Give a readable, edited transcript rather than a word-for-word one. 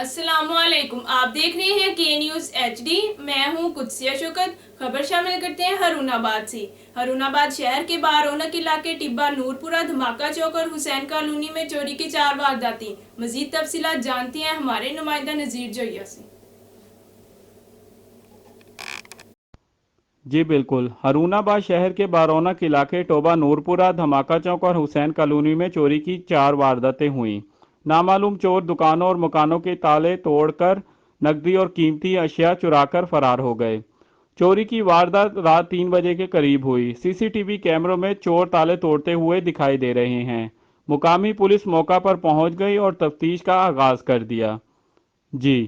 अस्सलामुअलैकुम। आप देख रहे हैं के न्यूज़ HD। मैं हूं कुदसिया शौकत। खबर शामिल करते हैं हरुनाबाद से। हरुनाबाद शहर के बारौनक इलाके टिब्बा नूरपुरा धमाका चौक और हुसैन कॉलोनी में चोरी की 4 वारदातें। मजीद तफसीलात जानते हैं हमारे नुमाइंदा नज़ीर जोया से। जी बिल्कुल। हरुनाबाद शहर के बारौनक इलाके टोबा नूरपुरा धमाका चौक और हुसैन कॉलोनी में चोरी की 4 वारदातें हुई। नामालूम चोर दुकानों और मकानों के ताले तोड़कर नकदी और कीमती अशिया चुराकर फरार हो गए। चोरी की वारदात रात 3 बजे के करीब हुई। सीसीटीवी कैमरों में चोर ताले तोड़ते हुए दिखाई दे रहे हैं। मुकामी पुलिस मौका पर पहुंच गई और तफ्तीश का आगाज कर दिया। जी।